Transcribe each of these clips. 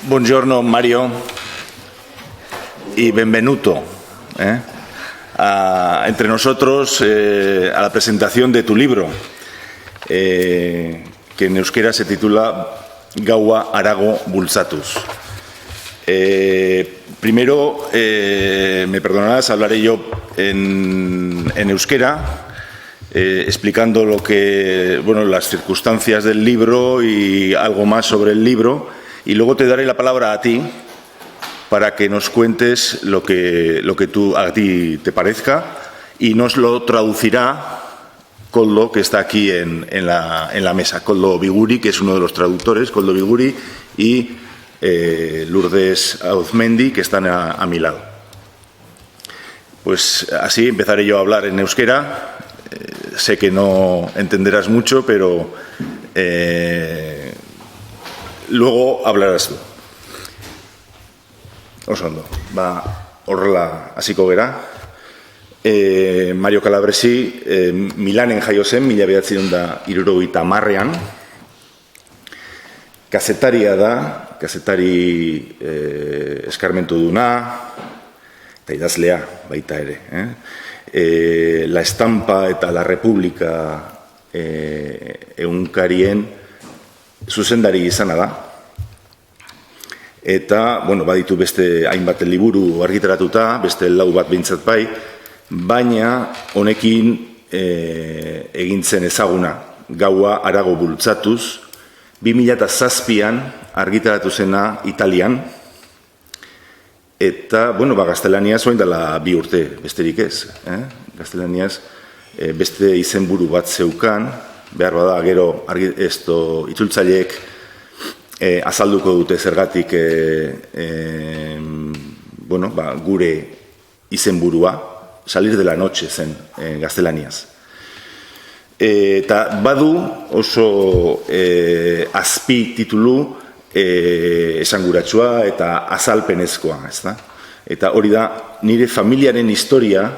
Buongiorno Mario y benvenuto entre nosotros a la presentación de tu libro, que en euskera se titula Gaua Harago Bultzatuz. Primero, me perdonarás, hablaré yo en euskera, explicando las circunstancias del libro y algo más sobre el libro. Y luego te daré la palabra a ti para que nos cuentes lo que a ti te parezca y nos lo traducirá Koldo, que está aquí en la mesa. Koldo Biguri, que es uno de los traductores, Koldo Biguri, y Lourdes Auzmendi, que están a mi lado. Pues así empezaré yo a hablar en euskera. Sé que no entenderás mucho, pero luego hablarás tú. Oso ondo, horrela hasiko gera. Mario Calabresi Milanen jaio zen, 1970ean. Kazetaria da, kazetari eskarmentuduna, eta idazlea baita ere. La Estampa eta La República egunkarien zuzendari izana da. Eta, baditu beste hainbat liburu argitaratuta, beste 4 bat behintzat bai, baina honekin egin zen ezaguna, Gaua Harago Bultzatuz, 2007an argitaratu zena Italian, eta, gaztelaniaz oain dela 2 urte, besterik ez. Gaztelaniaz beste izenburu bat zeukan, behar bada, gero itzultzaileek azalduko dute zergatik gure izenburua, Salir de la Noche zen gaztelaniaz. Eta badu oso azpi titulu esanguratsua eta azalpenezkoa, ezta? Eta hori da, nire familiaren historia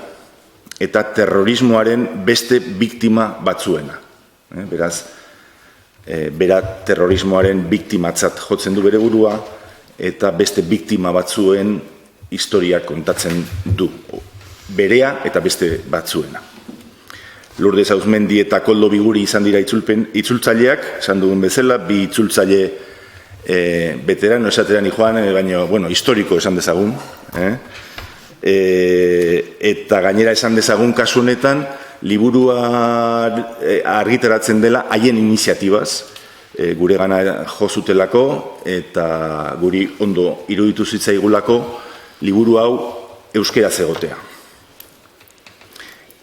eta terrorismoaren beste biktima batzuena. Beraz, bera terrorismoaren biktimatzat jotzen du bere burua eta beste biktima batzuen historia kontatzen du. Berea eta beste batzuena. Lourdes Auzmendi eta Koldo Biguri izan dira itzultzaileak, esan dugun bezala, 2 itzultzaile veterano esateran joan, baina, historiko esan dezagun. Eta gainera esan dezagun kasu honetan, liburua argitaratzen dela haien iniziatibaz, gure gana jozutelako eta guri ondo iruditu zitzaigulako liburu hau euskaraz egotea.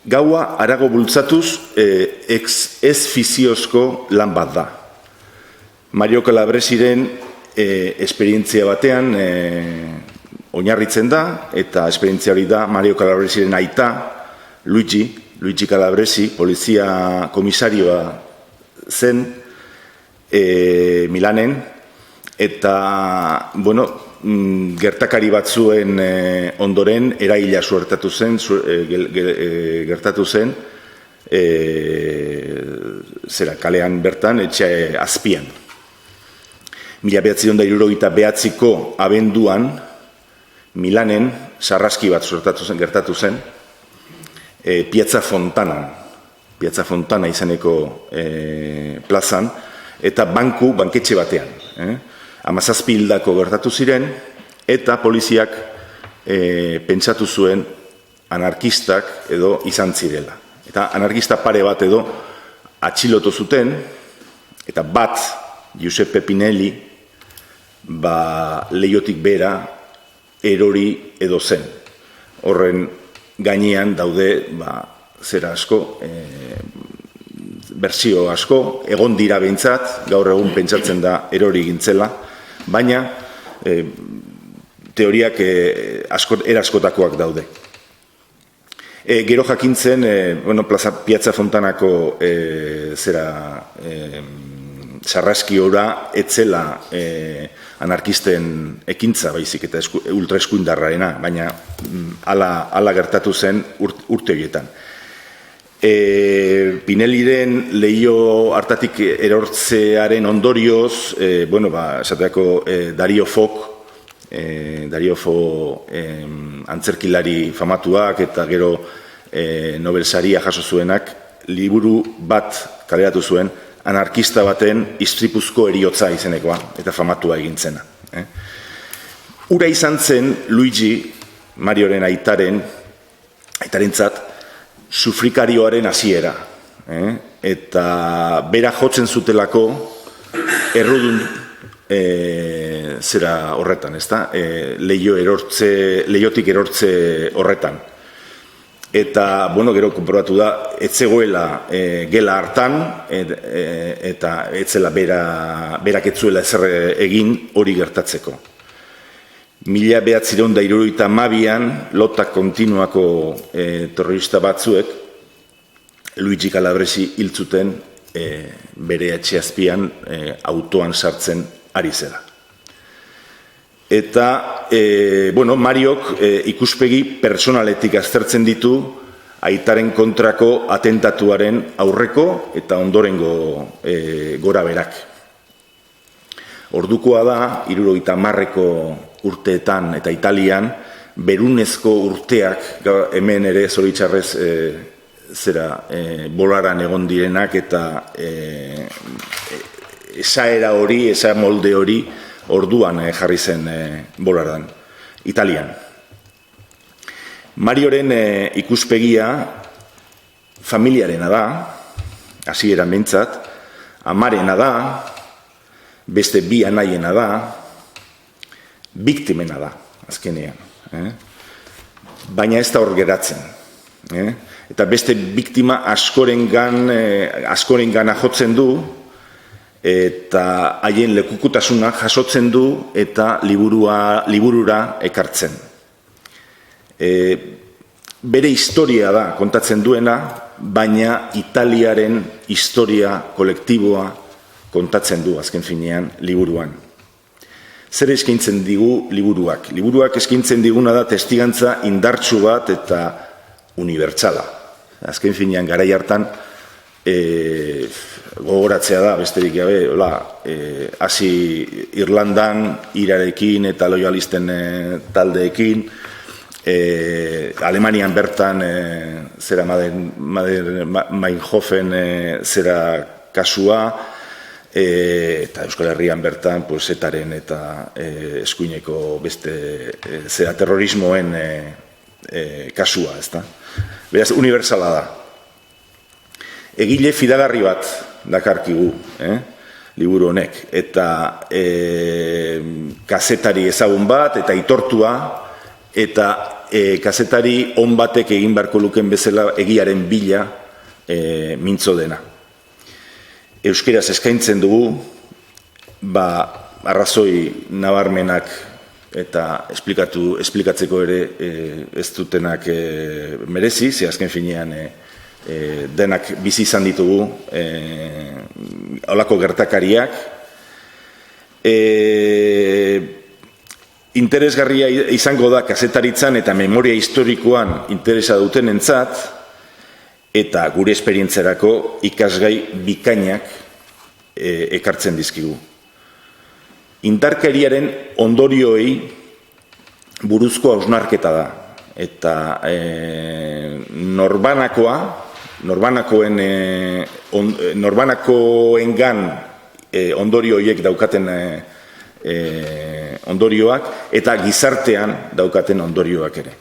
Gaua Harago Bultzatuz ez fiziozko lan bat da. Mario Calabresiren esperientzia batean oinarritzen da, eta esperientzia hori da Mario Calabresiren aita, Luigi Calabresi, polizia komisarioa zen Milanen, eta, gertakari batzuen ondoren eraila gertatu zen, kalean bertan, etxe azpian. 1979ko abenduan, Milanen sarraski bat gertatu zen, Piazza Fontana izeneko plazan, eta banketxe batean. 17 hildako gertatu ziren, eta poliziak pentsatu zuen anarkistak edo izan zirela. Eta anarkista pare bat edo atxilotu zuten, eta bat, Giuseppe Pinelli, leiotik bera erori edo zen. Horren gainean daude zera asko, bersio asko, egon dira behintzat, gaur egun pentsatzen da erori gintzela, baina teoriak eraskotakoak daude. Gero jakintzen, Piazza Fontanako sarraski ora etzela anarkisten ekintza baizik eta ultraeskuindarrarena, baina hala gertatu zen urte horietan. Pinelliren leiho hartatik erortzearen ondorioz, esateako Dario Fok, antzerkilari famatuak eta gero Nobel saria jaso zuenak, liburu bat kaleratu zuen, anarkista baten istripuzko eriotza izenekoa, eta famatua egin zena. Ura izan zen Luigi, Marioren aitarentzat, sufrikarioaren hasiera. Eta bera jotzen zutelako errudun zera horretan, ezta? Leiotik erortze horretan. Eta, gero konprobatu da, ez zegoela gela hartan, eta ez zela berak ez zuela ezer egin hori gertatzeko. 1972an, lota kontinuako terrorista batzuek, Luigi Calabresi hil zuten bere etxe azpian autoan sartzen ari zela. Eta, Mariok ikuspegi personaletik aztertzen ditu aitaren kontrako atentatuaren aurreko eta ondorengo gora berak. Ordukoa da, 70ko urteetan eta Italian, berunezko urteak, hemen ere zoritxarrez bolaran egon direnak eta esaera hori, esa molde hori, orduan jarri zen bolaran, Italian. Marioren ikuspegia familiarena da, hasieran behintzat, amarena da, beste bi anaiena da, biktimena da, azkenean. Baina ez da hor geratzen. Eta beste biktima askorengana jotzen du, eta haien lekukutasuna jasotzen du eta liburura ekartzen. Bere historia da kontatzen duena, baina Italiaren historia kolektiboa kontatzen du azken finean liburuan. Zer eskaintzen digu liburuak? Liburuak eskaintzen diguna da testigantza indartsu bat eta unibertsala. Azken finean garai hartan gogoratzea da, besterik gabe, hasi Irlandan, irarekin eta loyalisten taldeekin, Alemanian bertan zera Meinhofen zera kasua, eta Euskal Herrian bertan etaren eta eskuineko beste zera terrorismoen kasua, ezta? Beraz, unibertsala da. Egile fidagarri bat dakarkigu, liburu honek, eta kazetari ezagun bat, eta aitortua, eta kazetari on batek egin beharko luken bezala egiaren bila mintzo dena. Euskeraz eskaintzen dugu, arrazoi nabarmenak eta esplikatzeko ere ez dutenak merezi, ze azken finean denak bizi izan ditugu holako gertakariak. Interesgarria izango da kazetaritzan eta memoria historikoan interesa dutenentzat, eta gure esperientzerako ikasgai bikainak ekartzen dizkigu. Indarkeriaren ondorioei buruzko hausnarketa da, eta norbanakoengan ondorio horiek daukaten ondorioak, eta gizartean daukaten ondorioak ere.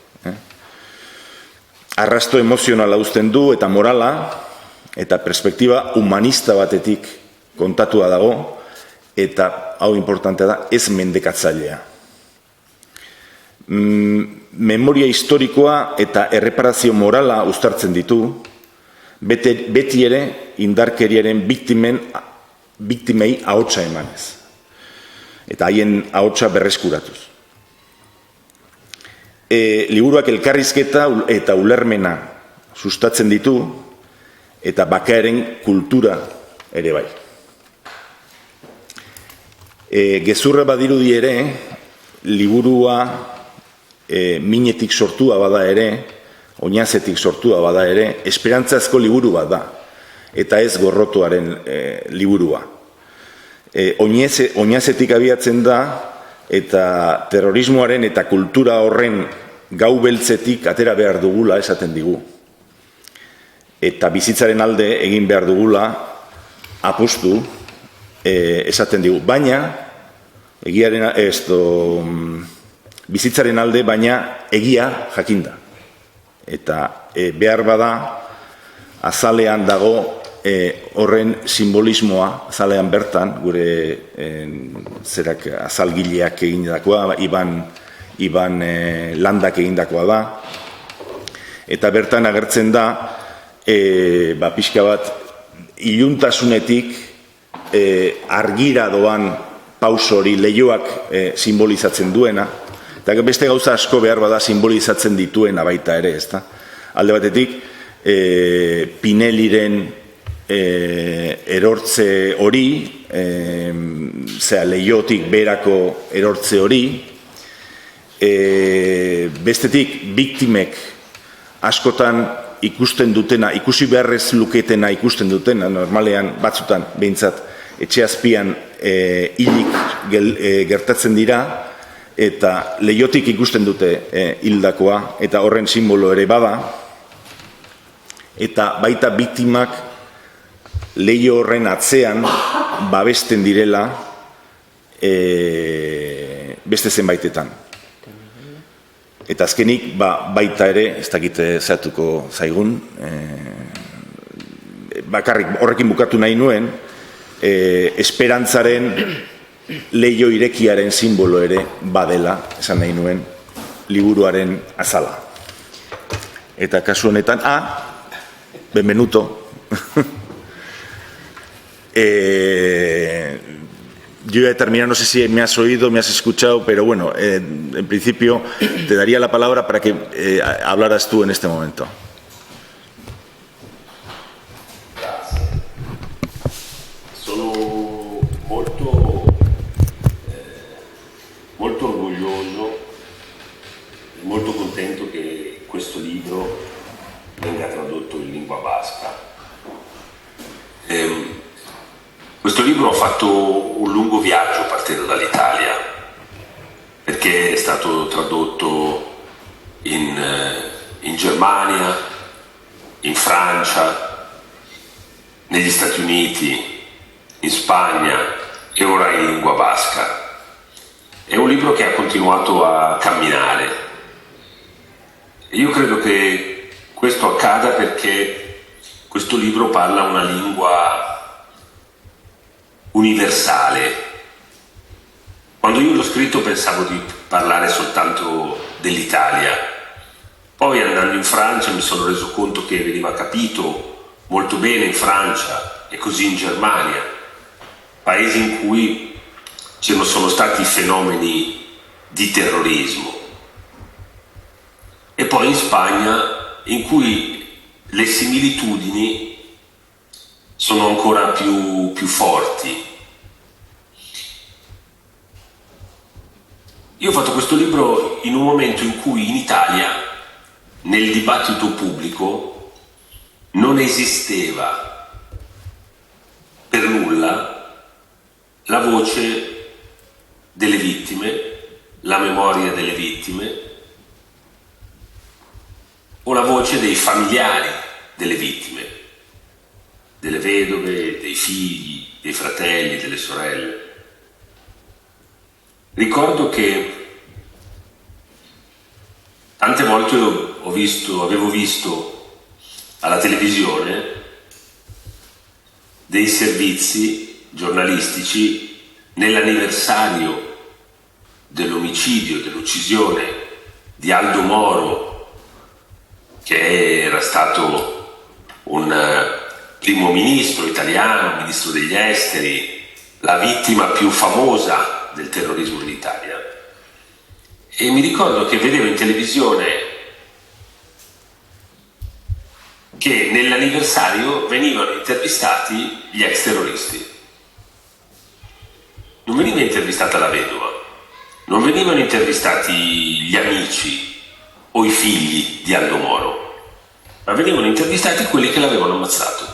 Arrasto emozionala uzten du eta morala, eta perspektiba humanista batetik kontatua dago, eta hau importantea da, ez mendekatzailea. Memoria historikoa eta erreparazio morala uztartzen ditu, beti ere indarkeriaren biktimei ahotsa emanez, eta haien ahotsa berreskuratuz. Liburuak elkarrizketa eta ulermena sustatzen ditu, eta bakaeren kultura ere bai. Gezurra badirudi ere, liburua minetik sortua bada ere, oinazetik sortua bada ere, esperantzazko liburu bat da, eta ez gorrotuaren liburua. Oinazetik abiatzen da, eta terrorismoaren eta kultura horren gau beltzetik atera behar dugula esaten digu. Eta bizitzaren alde egin behar dugula apustu esaten digu. Baina, bizitzaren alde, baina egia jakinda. Eta behar bada azalean dago horren simbolismoa, azalean bertan, gure zerak azalgileak egindakoa, Iban Landak egindakoa da, eta bertan agertzen da, pixka bat, iluntasunetik argira doan pauso hori lehioak simbolizatzen duena, eta beste gauza asko behar bada simbolizatzen dituena baita ere, ezta? Alde batetik, Pinelliren erortze hori, lehiotik berako erortze hori, bestetik biktimek askotan ikusten dutena, ikusi beharrez luketena ikusten dutena, normalean batzutan behintzat etxe azpian hilik gertatzen dira, eta lehiotik ikusten dute hildakoa, eta horren simbolo ere bada, eta baita biktimak lehio horren atzean babesten direla beste zenbaitetan. Eta azkenik, baita ere, ez dakite zehatuko zaigun, bakarrik horrekin bukatu nahi nuen, esperantzaren lehio irekiaren simbolo ere badela, esan nahi nuen, liburuaren azala. Eta kasu honetan, benvenuto. Yo ya he terminado, no sé si me has oído, me has escuchado, pero bueno, en principio te daría la palabra para que hablaras tú en este momento. Grazie. Sono molto orgoglioso e molto contento che questo libro venga tradotto in lingua basca. Questo libro ho fatto un lungo viaggio partendo dall'Italia, perché è stato tradotto in Germania, in Francia, negli Stati Uniti, in Spagna e ora in lingua basca. È un libro che ha continuato a camminare. E io credo che questo accada perché questo libro parla una lingua universale. Quando io l'ho scritto pensavo di parlare soltanto dell'Italia, poi andando in Francia mi sono reso conto che veniva capito molto bene in Francia e così in Germania, paesi in cui ci sono stati fenomeni di terrorismo, e poi in Spagna in cui le similitudini sono ancora più forti. Io ho fatto questo libro in un momento in cui in Italia, nel dibattito pubblico, non esisteva per nulla la voce delle vittime, la memoria delle vittime o la voce dei familiari delle vittime, delle vedove, dei figli, dei fratelli, delle sorelle. Ricordo che tante volte avevo visto alla televisione dei servizi giornalistici nell'anniversario dell'omicidio, dell'uccisione di Aldo Moro, che era stato un primo ministro italiano, ministro degli esteri, la vittima più famosa del terrorismo in Italia. E mi ricordo che vedevo in televisione che nell'anniversario venivano intervistati gli ex terroristi. Non veniva intervistata la vedova, non venivano intervistati gli amici o i figli di Aldo Moro. ma venivano intervistati quelli che l'avevano ammazzato.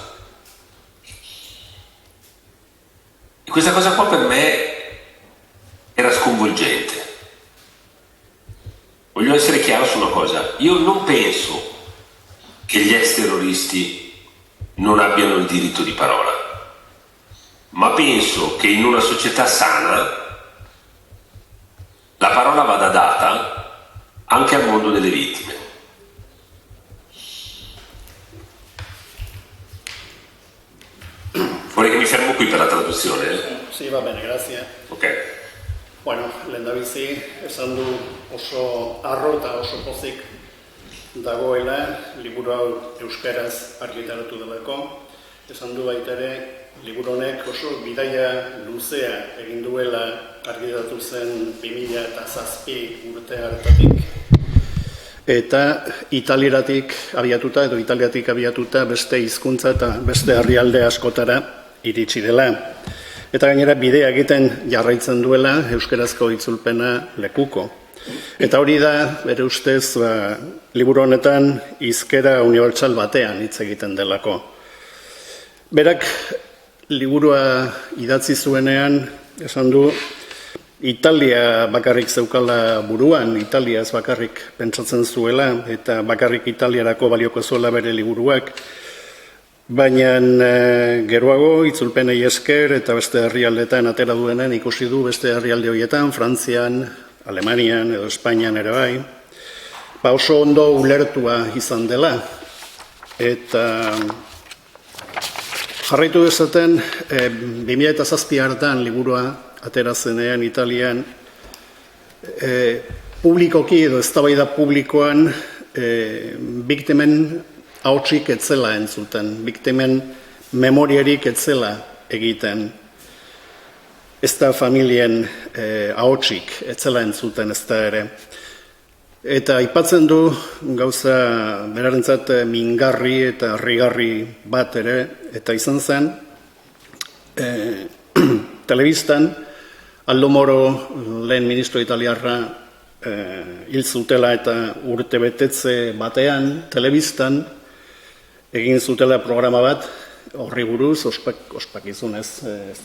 E questa cosa qua per me era sconvolgente. Voglio essere chiaro su una cosa: io non penso che gli ex terroristi non abbiano il diritto di parola, ma penso che in una società sana la parola vada data anche al mondo delle vittime. Vorrei che mi fermo qui per la traduzione. Sì, va bene, grazie. Ok. Bueno, lehendabizi esan du oso arro eta oso pozik dagoela liburu hau euskaraz argitaratu delako. Esan du baita ere liburu honek oso bidaia luzea egin duela argitaratu zen 2007 urte hartatik. Eta Italiatik abiatuta beste hizkuntza eta beste herrialde askotara iritsi dela. Eta gainera bidea egiten jarraitzen duela euskarazko itzulpena lekuko. Eta hori da, bere ustez, liburu honetan hizkera unibertsal batean hitz egiten delako. Berak liburua idatzi zuenean, esan du, Italia bakarrik zeukala buruan, Italiaz bakarrik pentsatzen zuela, eta bakarrik Italiarako balioko zuela bere liburuak, baina geroago itzulpenei esker eta beste herrialdetan atera duenen ikusi du beste herrialde horietan, Frantzian, Alemanian edo Espainian ere bai, oso ondo ulertua izan dela. Eta jarraitu dezaten, 2007 hartan liburua atera zenean Italian, publikoki edo eztabaida publikoan biktimen ahotsik etzela entzuten, biktimen memoriarik etzela egiten, ez da familien ahotsik etzela entzuten ez da ere. Eta aipatzen du gauza berarentzat mingarri eta harrigarri bat ere, eta izan zen, telebistan, Aldo Moro, lehen ministro italiarra, hil zutela eta urte betetze batean, telebistan, egin zutela programa bat, horri buruz, ospakizun ez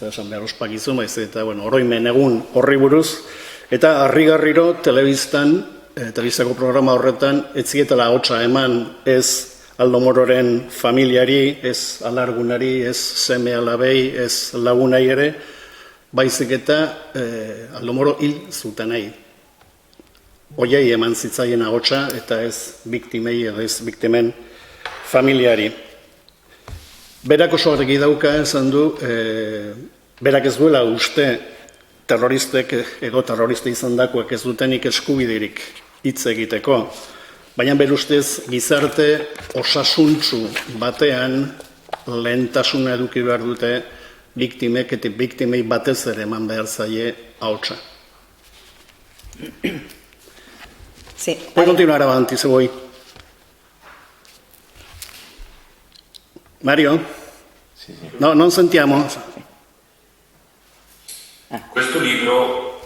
da esan behar ospakizun, eta oroimen egun horri buruz, eta harrigarriro telebistako programa horretan, ez zietela ahotsa eman ez Aldo Mororen familiari, ez alargunari, ez seme alabei, ez lagunai ere, baizik eta Aldo Moro hil zutenei. Oiei eman zitzaien ahotsa eta ez biktimei edo ez biktimen familiari. Berak oso argi dauka esan du, berak ez duela uste terroristek edo terrorista izandakoak ez dutenik eskubiderik hitz egiteko, baina bere ustez gizarte osasuntsu batean lehentasuna eduki behar dute biktimek eta biktimei batez ere eman behar zaie ahotsa. Sí. Puoi continuare avanti se vuoi. Mario? Sì. No, non sentiamo. Questo libro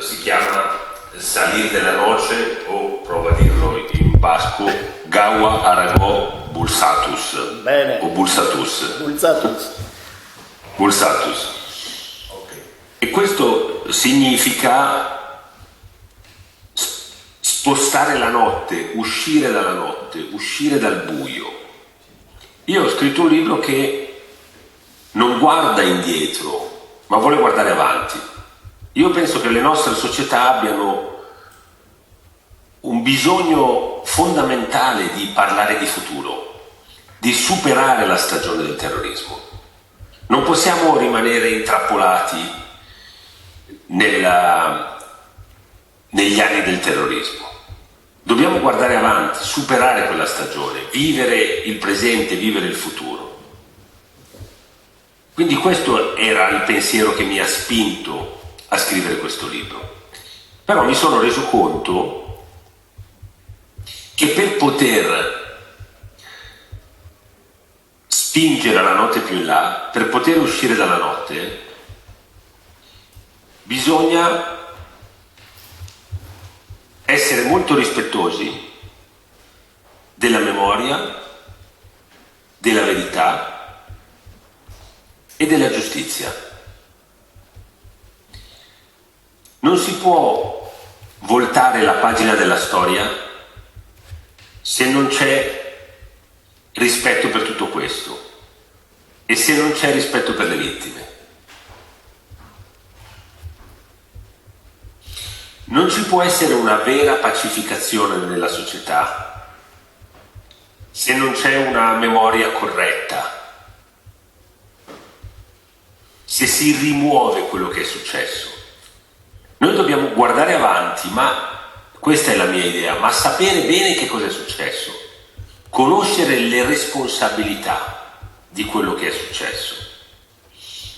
si chiama Salir de la Noche, o prova a dirlo in basco, Gaua Aragò Bulsatus. Bene. O Bulsatus. Bulsatus. Okay. E questo significa spostare la notte, uscire dalla notte, uscire dal buio. Io ho scritto un libro che non guarda indietro, ma vuole guardare avanti. Io penso che le nostre società abbiano un bisogno fondamentale di parlare di futuro, di superare la stagione del terrorismo. Non possiamo rimanere intrappolati negli anni del terrorismo. Dobbiamo guardare avanti, superare quella stagione, vivere il presente, vivere il futuro. Quindi questo era il pensiero che mi ha spinto a scrivere questo libro. Però mi sono reso conto che per poter spingere la notte più in là, per poter uscire dalla notte, bisogna essere molto rispettosi della memoria della verità e della giustizia. Non si può voltare la pagina della storia se non c'è rispetto per tutto questo e se non c'è rispetto per le vittime. Non ci può essere una vera pacificazione nella società se non c'è una memoria corretta, se si rimuove quello che è successo. Noi dobbiamo guardare avanti, ma questa è la mia idea, ma sapere bene che cosa è successo, conoscere le responsabilità di quello che è successo.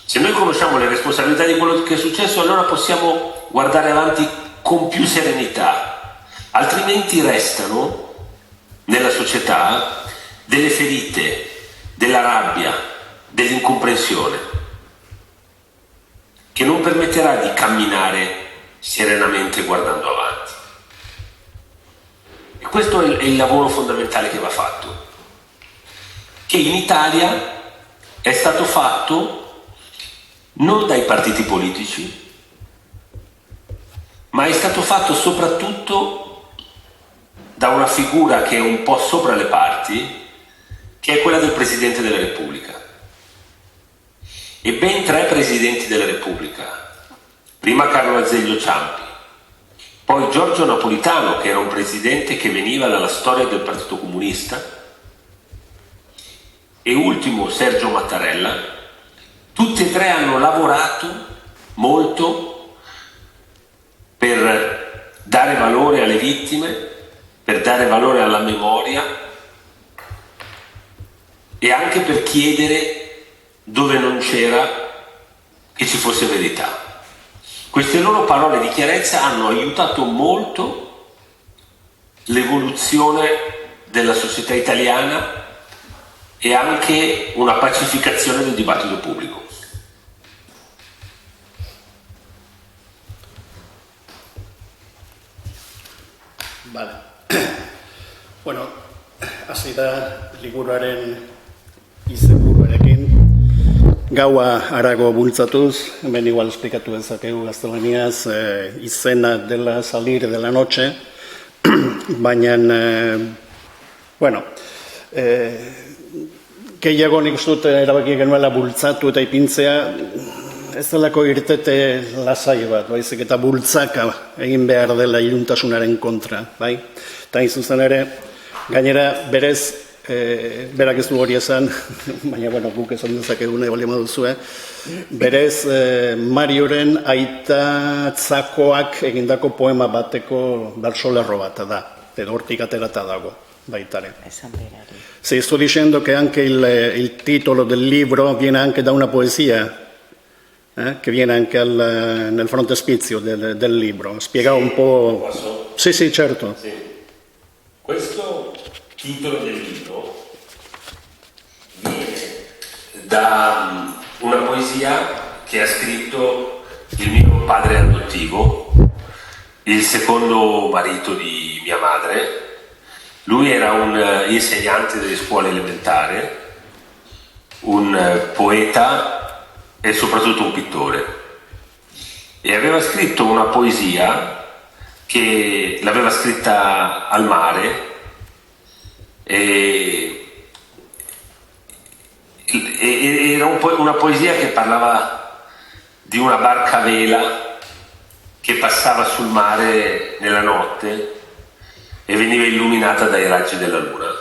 Se noi conosciamo le responsabilità di quello che è successo, allora possiamo guardare avanti con più serenità, altrimenti restano nella società delle ferite, della rabbia, dell'incomprensione, che non permetterà di camminare serenamente guardando avanti. E questo è il lavoro fondamentale che va fatto, che in Italia è stato fatto non dai partiti politici, ma è stato fatto soprattutto da una figura che è un po' sopra le parti, che è quella del Presidente della Repubblica. E ben 3 Presidenti della Repubblica, prima Carlo Azeglio Ciampi, poi Giorgio Napolitano, che era un presidente che veniva dalla storia del Partito Comunista, e ultimo Sergio Mattarella, tutti e 3 hanno lavorato molto per dare valore alle vittime, per dare valore alla memoria e anche per chiedere dove non c'era che ci fosse verità. Queste loro parole di chiarezza hanno aiutato molto l'evoluzione della società italiana e anche una pacificazione del dibattito pubblico. Vale. Bueno, hasi da liburuaren izenburuarekin. Gaua harago bultzatuz, hemen igual esplikatu dezakegu gaztelaniaz, izena dela Salir de la Noche, baina, bueno, gehiago nik uste dut erabaki genuela bultzatu eta ipintzea, ez delako irtete lasai bat, baizik eta bultzaka egin behar dela iluntasunaren kontra, bai? Eta zuzen ere, gainera berez, berak ez du hori esan, baina bueno, guk esan dezakegune bali maduzue, berez Marioren aitatzakoak egindako poema bateko bersolerro bat da, edo hortik aterata dago, baitare. Sì, sto dicendo che anche il titolo del libro viene anche da una poesia, che viene anche nel frontespizio del libro. Spiega un po'... Posso? Sì, sì, certo. Sì. Questo titolo del libro viene da una poesia che ha scritto il mio padre adottivo, il secondo marito di mia madre. Lui era un insegnante delle scuole elementari, un poeta e soprattutto un pittore, e aveva scritto una poesia che l'aveva scritta al mare e era una poesia che parlava di una barca a vela che passava sul mare nella notte e veniva illuminata dai raggi della luna,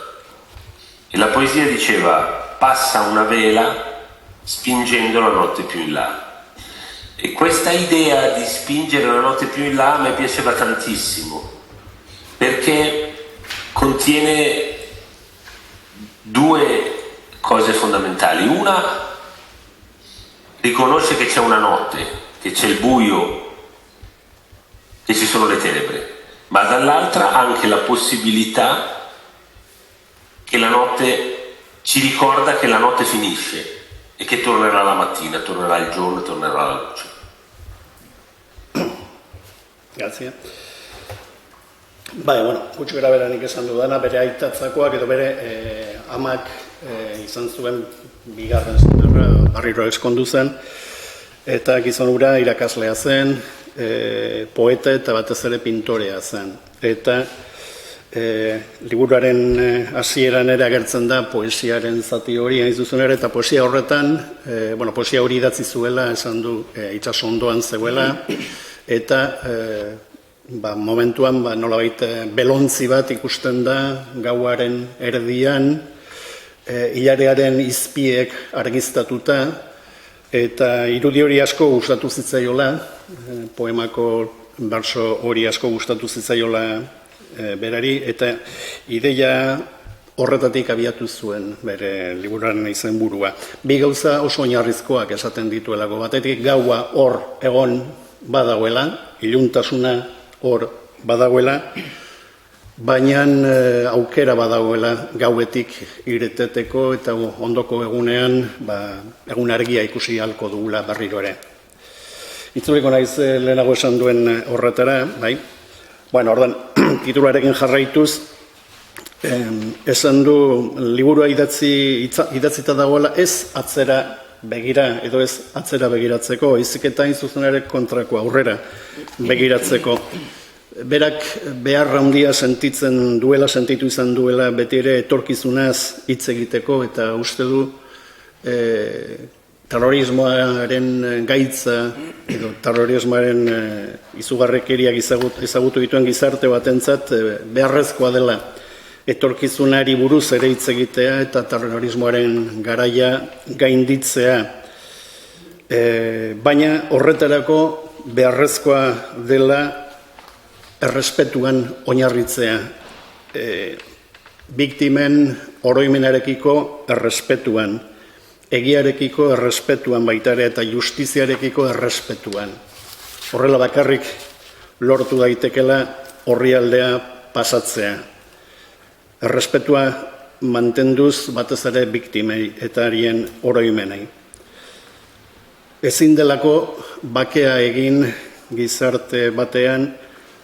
e la poesia diceva: passa una vela spingendo la notte più in là. E questa idea di spingere la notte più in là a me piaceva tantissimo, perché contiene 2 cose fondamentali. Una, riconosce che c'è una notte, che c'è il buio, che ci sono le tenebre, ma dall'altra anche la possibilità che la notte ci ricorda che la notte finisce e che tornerà la mattina, tornerà il giorno, tornerà la luce. Grazie. Bai, bueno, gutxi gara bera nik esan dudana, bere aitatzakoak edo bere amak izan zuen bigarren senarra berriro eskondu zen, eta gizon hura irakaslea zen, poeta eta batez ere pintorea zen. Eta liburuaren hasieran ere agertzen da poesiaren zati hori hain zuzen ere, eta poesia horretan, poesia hori idatzi zuela, esan du itsaso ondoan zegoela, eta momentuan nolabait belontzi bat ikusten da gauaren erdian, hilarearen izpiek argiztatuta, eta irudi hori asko gustatu zitzaiola, poemako berso hori asko gustatu zitzaiola berari, eta ideia horretatik abiatu zuen bere liburuaren izenburua. Bi gauza oso oinarrizkoak esaten dituelako, batetik gaua hor egon badagoela, iluntasuna hor badagoela, baina aukera badagoela gauetik irteteko eta ondoko egunean egun argia ikusi ahalko dugula berriro ere. Itzuliko naiz lehenago esan duen horretara, bai? Ordan, titularekin jarraituz, esan du liburua idatzita dagoela ez atzera begira, edo ez atzera begiratzeko, izik eta hain zuzen ere kontrako aurrera begiratzeko. Berak behar handia sentitu izan duela beti ere etorkizunaz hitz egiteko, eta uste du terrorismoaren gaitza edo terrorismoaren izugarrekeriak ezagutu dituen gizarte batentzat beharrezkoa dela etorkizunari buruz ere hitz egitea eta terrorismoaren garaia gainditzea. Baina horretarako beharrezkoa dela errespetuan oinarritzea. Biktimen oroimenarekiko errespetuan, egiarekiko errespetuan baita ere eta justiziarekiko errespetuan. Horrela bakarrik lortu daitekela orrialdea pasatzea. Errespetua mantenduz batez ere biktimei eta harien oroimenei. Ezin delako bakea egin gizarte batean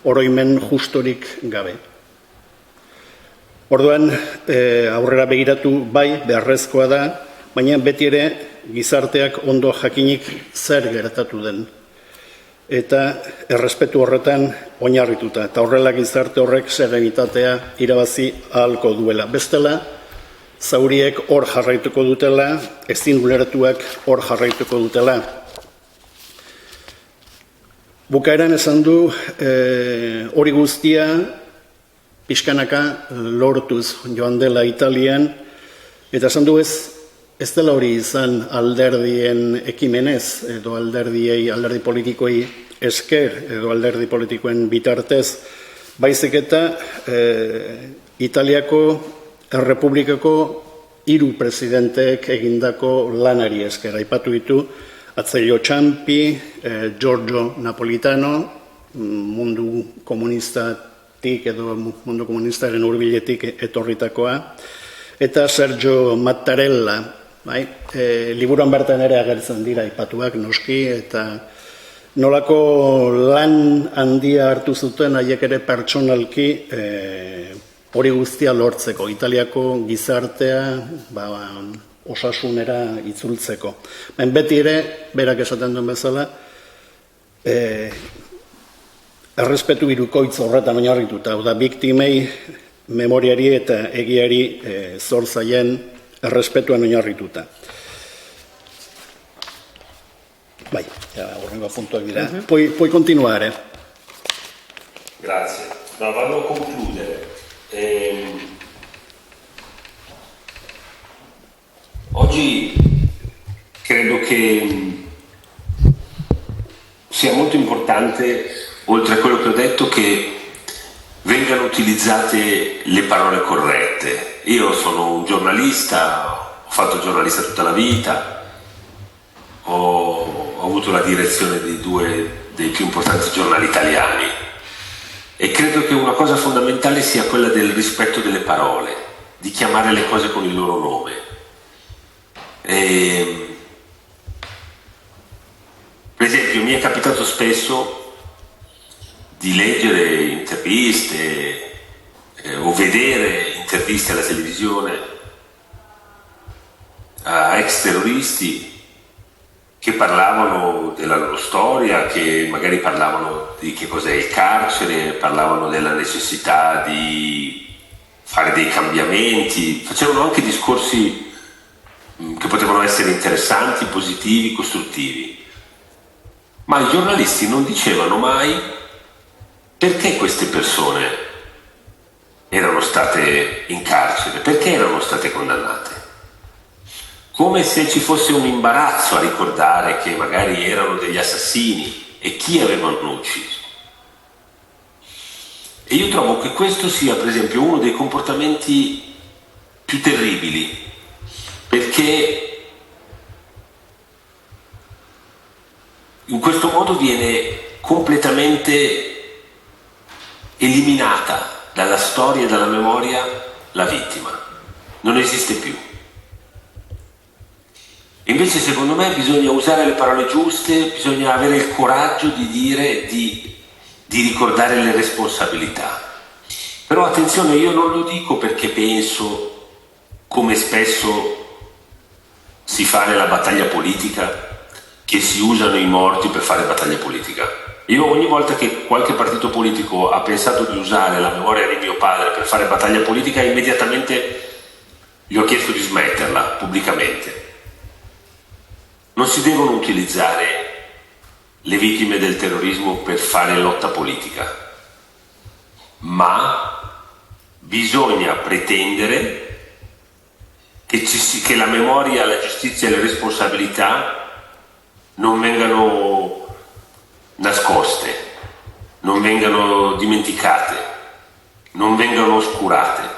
oroimen justorik gabe. Orduan, aurrera begiratu bai beharrezkoa da, baina beti ere gizarteak ondo jakinik zer gertatu den. Eta errespetu horretan oinarrituta, eta horrela gizarte horrek serenitatea irabazi ahalko duela. Bestela, zauriek hor jarraituko dutela, ezin ulertuak hor jarraituko dutela. Bukaeran esan du hori guztia pixkanaka lortuz joan dela Italian, eta esan du ez dela hori izan alderdien ekimenez, edo alderdi politikoei esker, edo alderdi politikoen bitartez, baizik eta Italiako Errepublikako 3 presidenteek egindako lanari esker. Aipatu ditu Azeglio Ciampi, Giorgio Napolitano, mundu komunistatik edo mundu komunistaren hurbiletik etorritakoa, eta Sergio Mattarella, liburuan bertan ere agertzen dira aipatuak noski, eta nolako lan handia hartu zuten haiek ere pertsonalki hori guztia lortzeko, Italiako gizartea osasunera itzultzeko. Beti ere, berak esaten duen bezala, errespetu hirukoitz horretan oinarrituta, da biktimei, memoriari eta egiari zor zaien errespetuan oinarrituta. Bai, horrengo puntuak dira. Puoi continuare. Grazie. Vado a concludere. Oggi credo che sia molto importante, oltre a quello che ho detto, che vengano utilizzate le parole corrette. Io sono un giornalista, ho fatto giornalista tutta la vita, ho avuto la direzione di 2 dei più importanti giornali italiani e credo che una cosa fondamentale sia quella del rispetto delle parole, di chiamare le cose con il loro nome. Per esempio, mi è capitato spesso di leggere interviste o vedere interviste alla televisione a ex terroristi che parlavano della loro storia, che magari parlavano di che cos'è il carcere, parlavano della necessità di fare dei cambiamenti, facevano anche discorsi che potevano essere interessanti, positivi, costruttivi. Ma i giornalisti non dicevano mai perché queste persone erano state in carcere, perché erano state condannate. Come se ci fosse un imbarazzo a ricordare che magari erano degli assassini e chi avevano ucciso. E io trovo che questo sia, per esempio, uno dei comportamenti più terribili, perché in questo modo viene completamente eliminata dalla storia e dalla memoria la vittima. Non esiste più. Invece, secondo me, bisogna usare le parole giuste, bisogna avere il coraggio di dire, di ricordare le responsabilità. Però attenzione, io non lo dico perché penso, come spesso si fa nella battaglia politica, che si usano i morti per fare battaglia politica. Io ogni volta che qualche partito politico ha pensato di usare la memoria di mio padre per fare battaglia politica, immediatamente gli ho chiesto di smetterla pubblicamente. Non si devono utilizzare le vittime del terrorismo per fare lotta politica, ma bisogna pretendere che la memoria, la giustizia e le responsabilità non vengano nascoste, non vengano dimenticate, non vengano oscurate.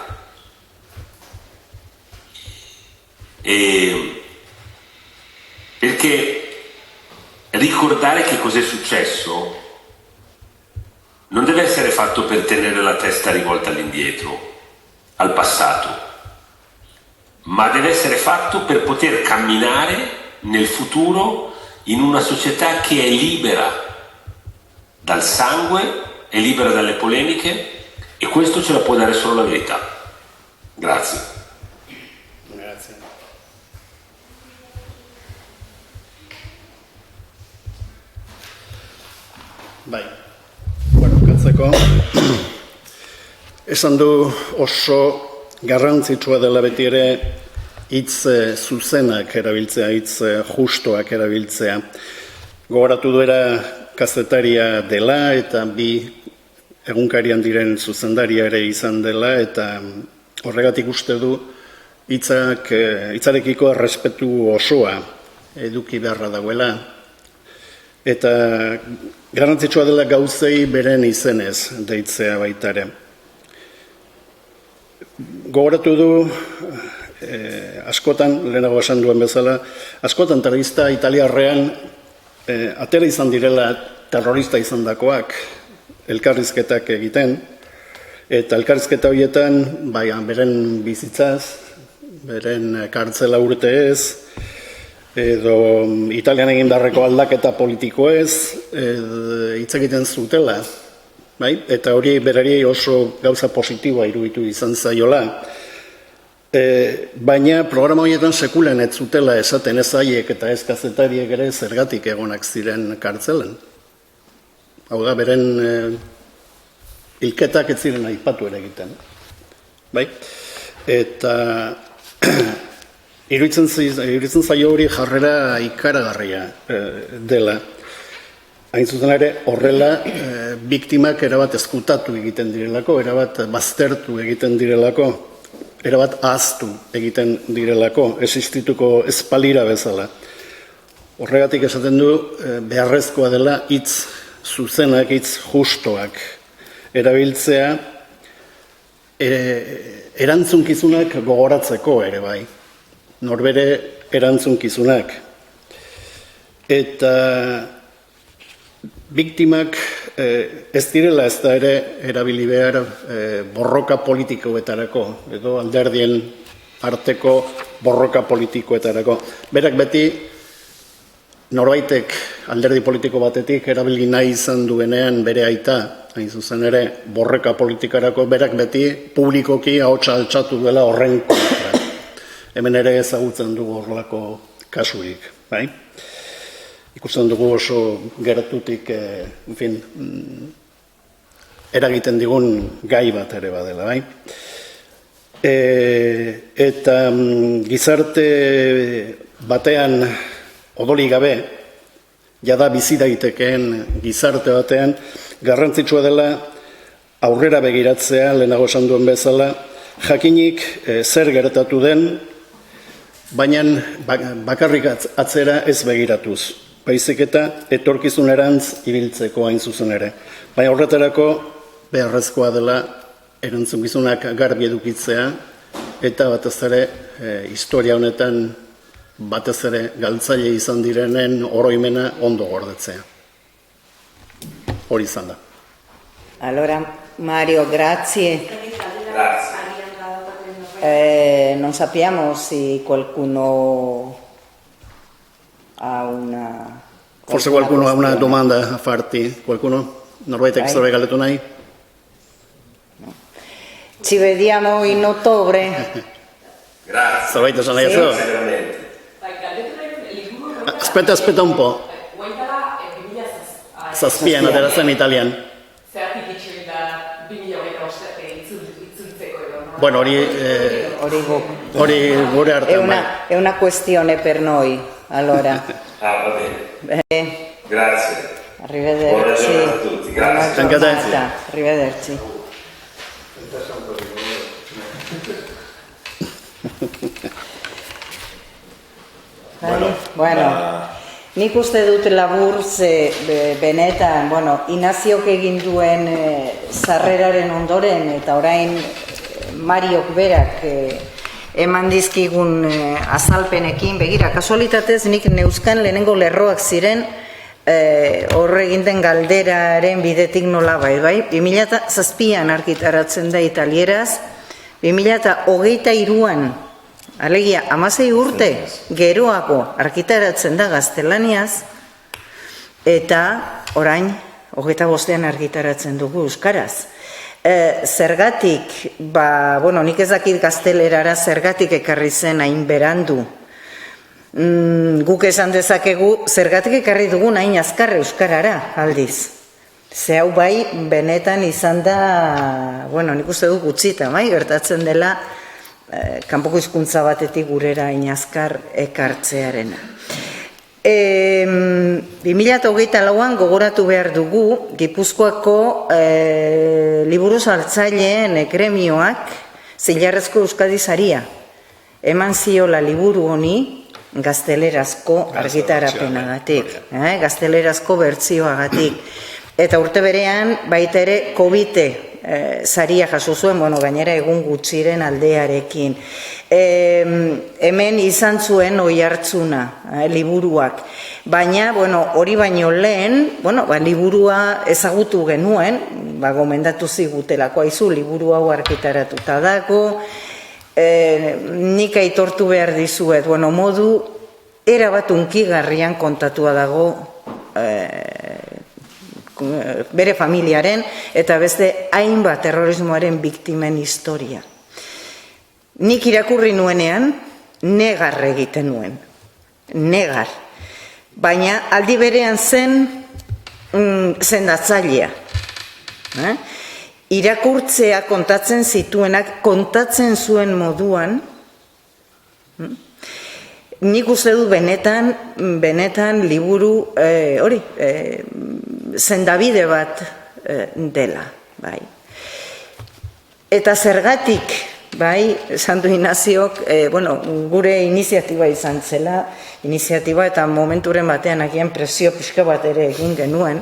Perché ricordare che cos'è successo non deve essere fatto per tenere la testa rivolta all'indietro, al passato, ma deve essere fatto per poter camminare nel futuro in una società che è libera dal sangue, è libera dalle polemiche, e questo ce la può dare solo la verità. Grazie. Bai, bukatzeko, esan du oso garrantzitsua dela beti ere hitz zuzenak erabiltzea, hitz justoak erabiltzea. Gogoratu duera kazetaria dela eta bi egunkarian diren zuzendaria ere izan dela, eta horregatik uste du hitzarekiko errespetu osoa eduki beharra dagoela. Eta garrantzitsua dela gauzei beren izenez deitzea baita ere. Gogoratu du, askotan, lehenago esan duen bezala, askotan terrorista italiarrean atera izan direla terrorista izandakoak elkarrizketak egiten, eta elkarrizketa horietan, beren bizitzaz, beren kartzela urteez, edo Italian egin beharreko aldaketa politikoez hitz egiten zutela, eta hori berari oso gauza positiboa iruditu izan zaiola. Baina programa horietan sekulen ez zutela esaten ez haiek eta ez kazetariek ere zergatik egonak ziren kartzelen. Hau da, beren hilketak ez ziren aipatu ere egiten. Eta iruditzen zaio hori jarrera ikaragarria dela. Hain zuzen ere, horrela, biktimak erabat ezkutatu egiten direlako, erabat baztertu egiten direlako, erabat ahaztu egiten direlako, existituko espalira bezala. Horregatik esaten du, beharrezkoa dela hitz zuzenak, hitz justoak erabiltzea, erantzunkizunak gogoratzeko ere bai. Norbere erantzunkizunak. Eta biktimak ez direla ez da ere erabili behar borroka politikoetarako, edo alderdien arteko borroka politikoetarako. Berak beti norbaitek alderdi politiko batetik erabili nahi izan duenean bere aita, hain zuzen ere borroka politikarako, berak beti publikoki ahotsa altxatu duela horren kontra. hemen ere ezagutzen dugu horrelako kasurik, bai? Ikusten dugu oso gertutik, eragiten digun gai bat ere badela, bai? Eta gizarte batean odolik gabe, jada bizi daitekeen gizarte batean, garrantzitsua dela aurrera begiratzea, lehenago esan duen bezala, jakinik zer gertatu den, baina bakarrik atzera ez begiratuz. Baizik eta etorkizunerantz ibiltzeko hain zuzen ere. Baina horretarako beharrezkoa dela erantzukizunak garbi edukitzea, eta batez ere historia honetan batez ere galtzaile izan direnen oroimena ondo gordetzea. Hori izan da. Allora, Mario, grazie. Non sappiamo se qualcuno ha una... Forse qualcuno ha una domanda a farti? Qualcuno? Norbaitek zerbait galdetu nahi? No. Ci vediamo in ottobre. Grazie. Zerbait esan nahi ez? Aspetta un po'. Zazpian ateratzen italian. Bueno, hori gure artean bai. È una questione per noi, allora. Va bene. Grazie. Arrivederci. Buona giornata a tutti, grazie. Anche a te. Arrivederci. Bueno, nik uste dut labur ze benetan, Inaziok egin duen sarreraren ondoren, eta orain Mariok berak eman dizkigun azalpenekin, begira, kasualitatez nik neuzkan lehenengo lerroak ziren horre egin den galderaren bidetik nola bai, 2007an argitaratzen da italieraz, 2023an, alegia, 16 urte geroago argitaratzen da gaztelaniaz, eta orain 25ean argitaratzen dugu euskaraz. Zergatik, nik ez dakit gaztelerara zergatik ekarri zen hain berandu. Guk esan dezakegu zergatik ekarri dugun hain azkar euskarara aldiz. Ze hau bai, benetan izan da, nik uste du gutxita, gertatzen dela kanpoko hizkuntza batetik gurera hain azkar ekartzearena. 2024an gogoratu behar dugu Gipuzkoako liburu saltzaileen gremioak Zilarrezko Euskadi saria eman ziola liburu honi gaztelerazko argitarapenagatik, gaztelerazko bertsioagatik. Eta urte berean baita ere Covite saria jaso zuen, gainera egun gutxiren aldearekin. Hemen izan zuen oihartzuna liburuak. Baina, hori baino lehen, liburua ezagutu genuen, gomendatu zigutelako, aizu, liburu hau argitaratuta dago, nik aitortu behar dizuet, modu erabat unkigarrian kontatua dago bere familiaren eta beste hainbat terrorismoaren biktimen historia. Nik irakurri nuenean, negar egiten nuen. Negar. Baina aldi berean sendatzailea. Irakurtzea kontatzen zituenak, kontatzen zuen moduan, nik uste du benetan liburu, sendabide bat dela, bai. Eta zergatik, bai, esan du Inaziok, gure iniziatiba izan zela, iniziatiba eta momenturen batean agian presio pixka bat ere egin genuen,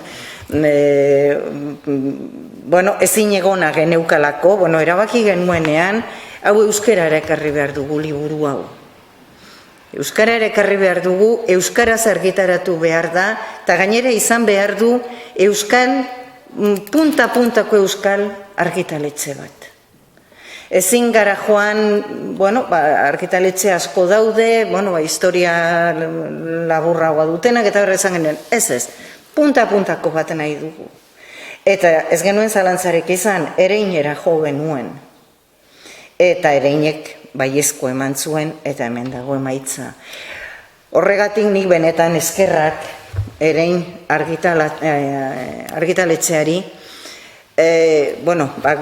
ezin egona geneukalako, erabaki genuenean, hau euskarara ekarri behar dugu liburu hau. Euskarara ekarri behar dugu, euskaraz argitaratu behar da, eta gainera izan behar du euskal, punta-puntako euskal argitaletxe bat. Ezin gara joan, argitaletxe asko daude, historia laburragoa dutenak, eta horrezan genuen, ez, punta-puntako bat nahi dugu. Eta ez genuen zalantzarek izan, ereinera jo genuen. Eta ereinek baiezko eman zuen eta hemen dago emaitza. Horregatik nik benetan eskerrak Erein argitaletxeari,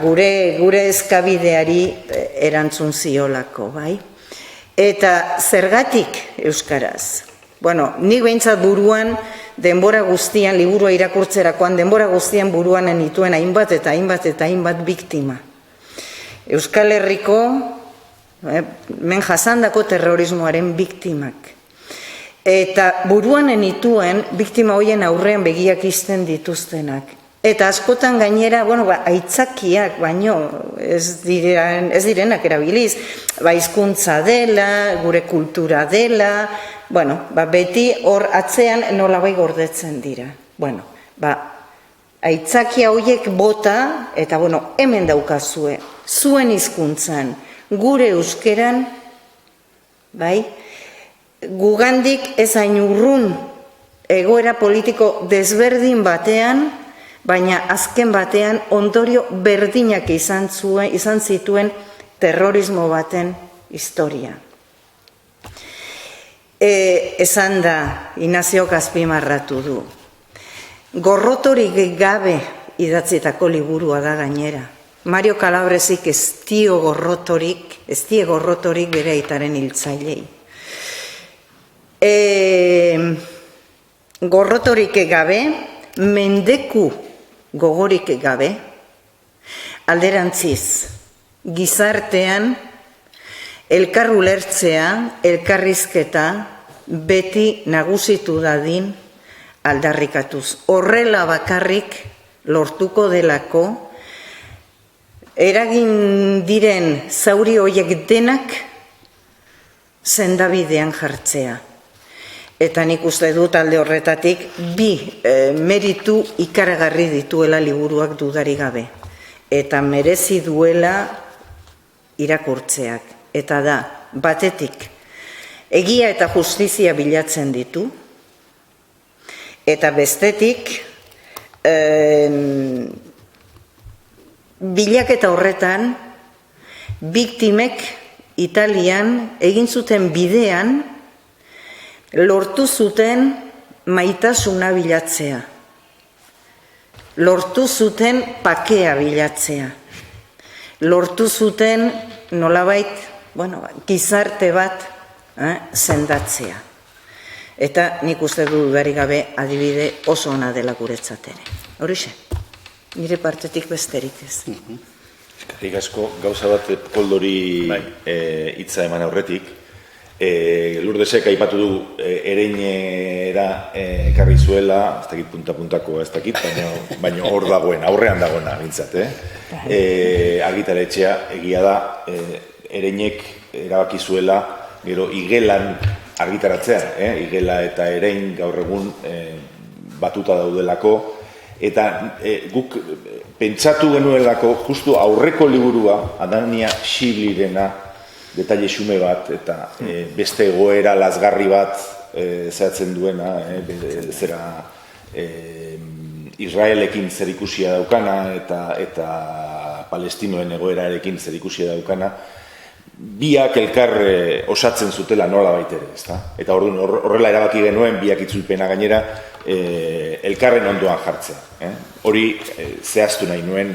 gure eskabideari erantzun ziolako, bai? Eta zergatik euskaraz? Nik behintzat buruan denbora guztian, liburua irakurtzerakoan, denbora guztian buruan nituen hainbat eta hainbat biktima. Euskal Herriko, men jasandako terrorismoaren biktimak. Eta buruan nituen biktima hoien aurrean begiak izten dituztenak. Eta askotan gainera, aitzakiak, baino ez direnak erabiliz, hizkuntza dela, gure kultura dela, beti hor atzean nolabai gordetzen dira. Aitzakia hoiek bota, eta hemen daukazue, zuen hizkuntzan, gure euskeran, gugandik ez hain urrun egoera politiko desberdin batean, baina azken batean ondorio berdinak izan zituen terrorismo baten historia. Esan da, Inaziok azpimarratu du, gorrotorik gabe idatzitako liburua da gainera. Mario Calabresik ez die gorrotorik bere aitaren hiltzailei. Gorrotorik gabe, mendeku gogorik gabe, alderantziz, gizartean, elkar ulertzea, elkarrizketa, beti nagusitu dadin aldarrikatuz. Horrela bakarrik lortuko delako, eragin diren zauri horiek denak sendabidean jartzea. Eta nik uste dut alde horretatik bi meritu ikaragarri dituela liburuak dudarik gabe. Eta merezi duela irakurtzeak. Eta da, batetik, egia eta justizia bilatzen ditu, eta bestetik, bilaketa horretan, biktimek Italian egin zuten bidean, lortu zuten maitasuna bilatzea. Lortu zuten pakea bilatzea. Lortu zuten nolabait, gizarte bat sendatzea. Eta nik uste du dudarik gabe adibide oso ona dela guretzat ere. Horixe, nire partetik besterik ez. Eskerrik asko, gauza bat Koldori hitza eman aurretik. Lurdesek aipatu du Ereinera ekarri zuela, ez dakit punta-puntako ez dakit, baina hor dagoen, aurrean dagoena bintzat. Argitaletxea egia da, Ereinek erabaki zuela, gero Igelan argitaratzea, Igela eta Erein gaur egun batuta daudelako, eta guk pentsatu genuelako justu aurreko liburua, Adania Xiblirena, detaile xume bat, eta beste egoera lazgarri bat zehatzen duena, Israelekin zerikusia daukana, eta Palestinoen egoerarekin zerikusia daukana, biak elkar osatzen zutela nola baitere, ezta? Eta horrela erabaki genuen, biak itzulpena gainera, elkarren ondoan jartzea. Hori zehaztu nahi nuen,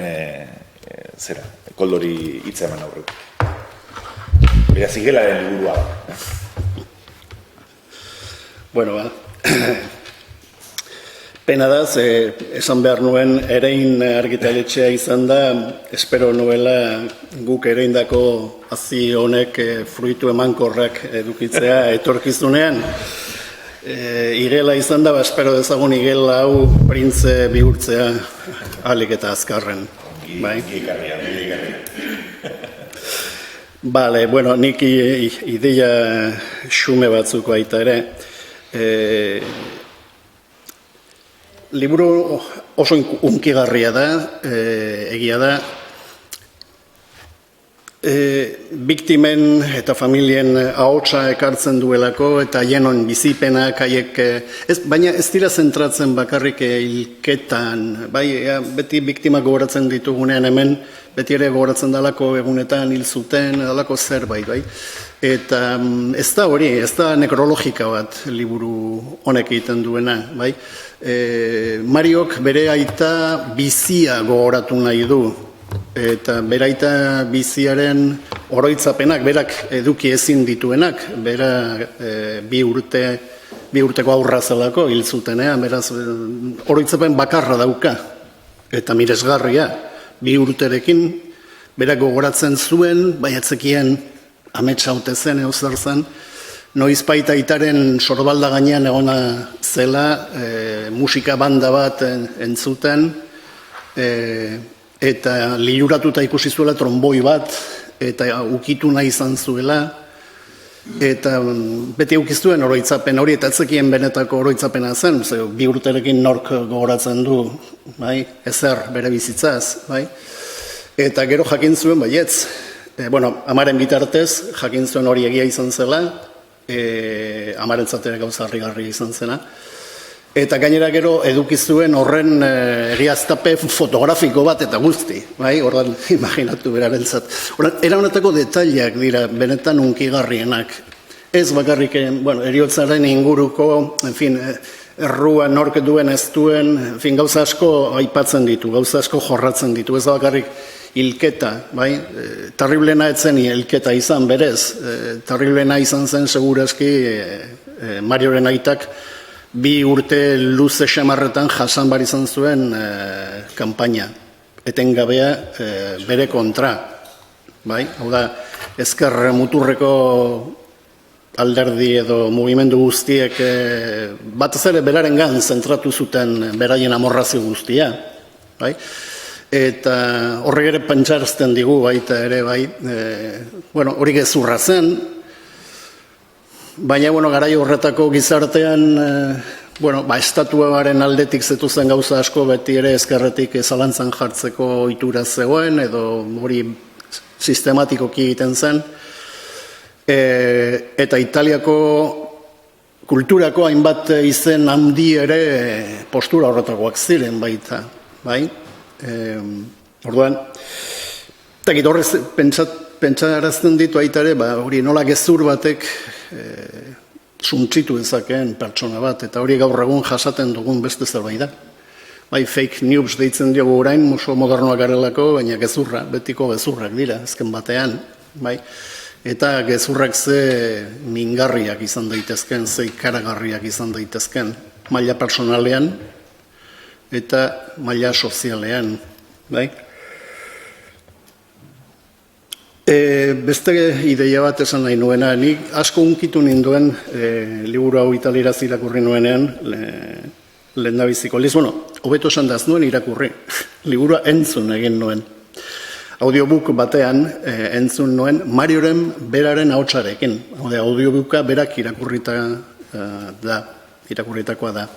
Koldori hitza eman aurretik. Beraz, Igelaren liburua da. Pena da, esan behar nuen Erein argitaletxea izan da, espero nuela guk ereindako hazi honek fruitu emankorrak edukitzea etorkizunean. Igela izan da, espero dezagun Igela hau printze bihurtzea ahalik eta azkarren. Bale, nik ideia xume batzuko aita ere. Liburu oso unkigarria da, egia da, Biktimen eta familien ahotsa ekartzen duelako eta haienon bizipenak haiek, baina ez dira zentratzen bakarrik hilketan, bai, beti biktimak gogoratzen ditugunean hemen, beti ere gogoratzen dalako egunetan hil zuten, dalako zerbait, bai. Eta ez da hori, ez da nekrologika bat liburu honek egiten duena, bai. Mariok bere aita bizia gogoratu nahi du, eta beraita biziaren oroitzapenak, berak eduki ezin dituenak, bera bi urteko aurra zelako hil zutenean, beraz oroitzapen bakarra dauka, eta miresgarria, 2 urterekin berak gogoratzen zuen, baiatzekien ametsa haute zen, zer zen, noizbait aitaren sorbalda gainean egona zela, musika banda bat entzuten, eta liluratuta ikusi zuela tromboi bat, eta ukitu nahi izan zuela, eta beti ukiztuen oroitzapen hori, eta etzekien benetako oroitzapena zen, 2 urterekin nork gogoratzen du, bai, ezer bere bizitzaz, bai, eta gero jakin zuen baietz, amaren bitartez jakin zuen hori egia izan zela, amaren zatera gauza harrigarria izan zena, eta gainera gero edukizuen horren egiaztape fotografiko bat eta guzti, bai, ordan imaginatu berarentzat. Era honetako detaileak dira benetan hunkigarrienak. Ez bakarrik, eriotzaren inguruko, errua nork duen ez duen, gauza asko aipatzen ditu, gauza asko jorratzen ditu, ez bakarrik hilketa, bai, terriblena etzen hilketa izan berez, terriblena izan zen segurazki Marioren aitak 2 urte luze xamarretan jasan bar izan zuen kanpaina, etengabea bere kontra, bai? Hau da, ezker muturreko alderdi edo mugimendu guztiek batez ere berarengan zentratu zuten beraien amorrazio guztia, bai? Eta horrek ere pentsarazten digu baita ere, bai? Hori gezurra zen, baina, garai horretako gizartean, estatuaren aldetik zetuzen gauza asko beti ere ezkerretik zalantzan jartzeko ohitura zegoen, edo hori sistematikoki egiten zen, eta Italiako kulturako hainbat izen handi ere postura horretakoak ziren baita, bai? Orduan, eta horrez pentsarazten ditu aita ere, hori nola gezur batek suntsitu ezakeen pertsona bat, eta hori gaur egun jasaten dugun beste zerbait da. Bai, fake news deitzen diogu orain, oso modernoak garelako, baina gezurra, betiko gezurrak dira, azken batean, bai. Eta gezurrak ze mingarriak izan daitezken, ze ikaragarriak izan daitezken, maila personalean eta maila sozialean, bai. Beste ideia bat esan nahi nuena, nik asko unkitu ninduen liburu hau italieraz irakurri nuenean, lehendabiziko. Hobeto esan da ez nuen irakurri, liburua entzun egin nuen. Audiobook batean entzun nuen Marioren beraren ahotsarekin. Audiobooka berak irakurritakoa da.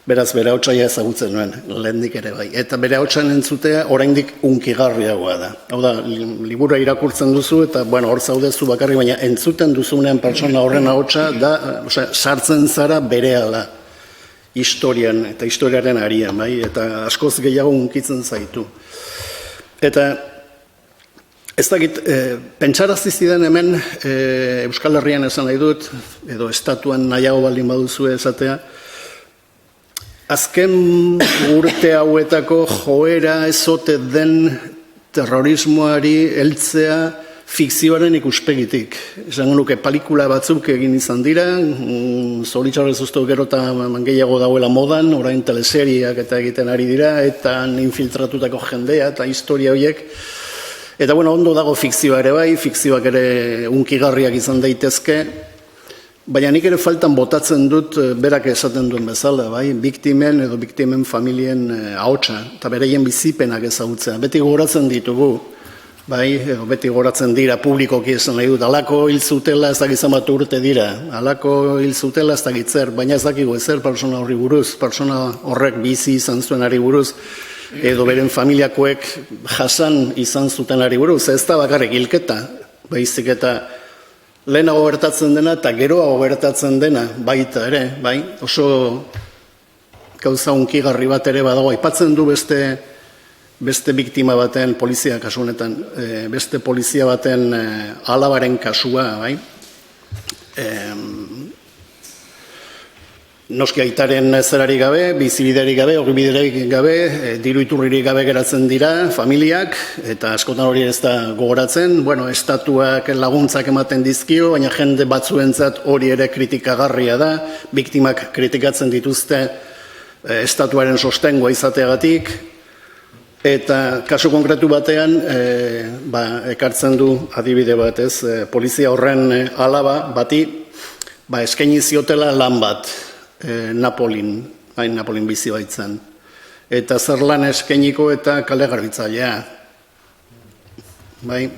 Beraz, bere ahotsaia ezagutzen nuen, lehendik ere bai. Eta bere ahotsan entzutea oraindik hunkigarriagoa da. Hau da, liburua irakurtzen duzu eta, hor zaudezu bakarrik, baina entzuten duzunean pertsona horren ahotsa da, sartzen zara berehala historian eta historiaren arian, bai, eta askoz gehiago hunkitzen zaitu. Eta ez dakit, pentsarazi zidan hemen Euskal Herrian esan nahi dut, edo estatuan nahiago baldin baduzu esatea, azken urte hauetako joera ezote den terrorismoari heltzea fikzioaren ikuspegitik. Esango nuke pelikula batzuk egin izan dira, zoritxarrez uste gero eta gehiago dauela modan, orain teleseriak eta egiten ari dira, eta infiltratutako jendea eta historia horiek. Eta ondo dago fikzioa ere bai, fikzioak ere hunkigarriak izan daitezke, baina nik ere faltan botatzen dut berak esaten duen bezala, bai, biktimen edo biktimen familien ahotsa, eta bereien bizipenak ezagutzea. Beti gogoratzen ditugu, bai, beti gogoratzen dira publikoki esan nahi dut, alako hil zutela ez dakizan bat urte dira, alako hil zutela ez dakitzer, baina ez dakigu ezer persona horri buruz, persona horrek bizi izan zuenari buruz, edo beren familiakoek jasan izan zutenari buruz, ez da bakarrik hilketa, baizik eta lehenago gertatzen dena eta geroago gertatzen dena baita ere, bai? Oso gauza hunkigarri bat ere badago, aipatzen du beste biktima baten, polizia kasu honetan, beste polizia baten alabaren kasua, bai? Noski aitaren zerari gabe, bizibiderik gabe, horbiderik gabe, diru iturririk gabe geratzen dira, familiak, eta askotan hori ez da gogoratzen, bueno, estatuak laguntzak ematen dizkio, baina jende batzuentzat hori ere kritikagarria da, biktimak kritikatzen dituzte estatuaren sostengoa izateagatik, eta kasu konkretu batean, ekartzen du adibide bat, ez, polizia horren alaba bati, eskaini ziotela lan bat, Napolin bizi baitzen. Eta zer lan eskainiko eta kale garbitzailea. Bai,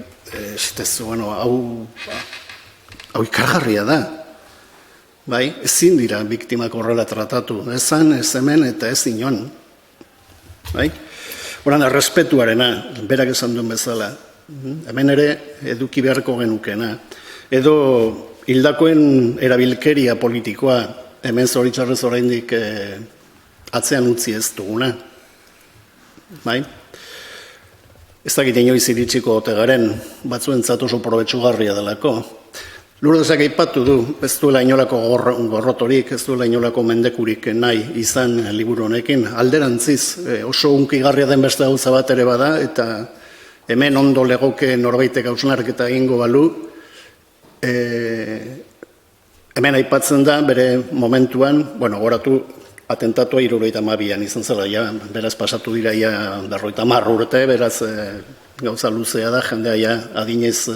bueno, hau ikargarria da. Bai, ezin dira biktimak horrela tratatu. Ezan, ez hemen eta ez inon. Bai, horan errespetuarena, berak esan duen bezala. Hemen ere eduki beharko genukena. Edo hildakoen erabilkeria politikoa, hemen zoritxarrez oraindik atzean utzi ez duguna. Bai? Ez dakit inoiz iritsiko ote garen, batzuentzat oso probetxugarria delako. Lourdesek aipatu du, ez duela inolako gorrotorik, ez duela inolako mendekurik nahi izan liburu honekin. Alderantziz, oso hunkigarria den beste gauza bat ere bada, eta hemen ondo legoke norbaitek hausnarketa egingo balu, hemen aipatzen da, bere momentuan, bueno, goratu atentatua 72an izan zela, ja, beraz pasatu dira ja 50 urte, beraz gauza luzea da, jendea ja adinez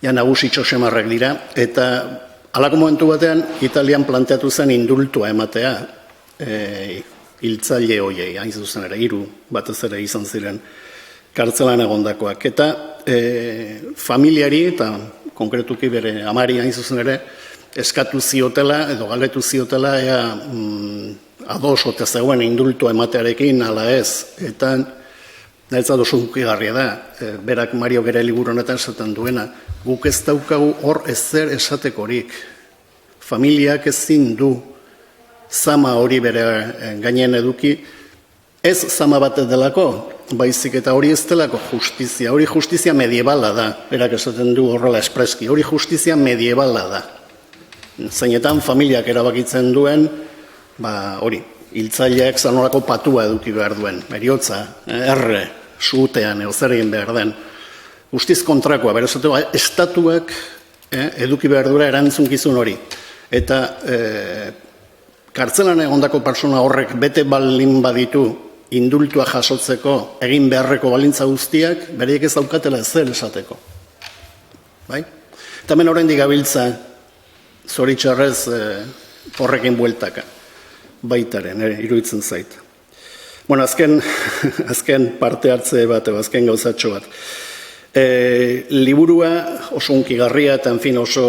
ja nagusitxo semarrak dira, eta halako momentu batean Italian planteatu zen indultua ematea hiltzaile hoiei, hain zuzen ere, 3 batez ere izan ziren kartzelan egondakoak, eta familiari eta konkretuki bere amari hain zuzen ere, eskatu ziotela, edo galdetu ziotela, ea ados ote zegoen indultua ematearekin, ala ez, eta niretzat oso hunkigarria da, berak Mario Gere liburu honetan esaten duena, guk ez daukagu hor ezer esatekorik, familiak ezin du zama hori bere gainen eduki, ez zama bat delako, baizik eta hori ez delako justizia, hori justizia mediebala da, berak esaten du horrela espreski, hori justizia mediebala da. Zeinetan familiak erabakitzen duen, hori, hiltzaileak zanolako patua eduki behar duen, eriotza, erre, suutean, zer egin behar den. Guztiz kontrakoa, bera esatu, estatuak eduki behar dura erantzunkizun hori. Eta kartzelan egondako persona horrek bete baldin baditu, indultua jasotzeko egin beharreko balintza guztiak, bereiek ez daukatela ezer esateko. Bai? Eta hemen oraindik gabiltza zoritxarrez horrekin bueltaka. Baitaren, iruditzen zait. Bueno, azken parte hartze bat, azken gauzatxo bat. Liburua oso hunkigarria eta oso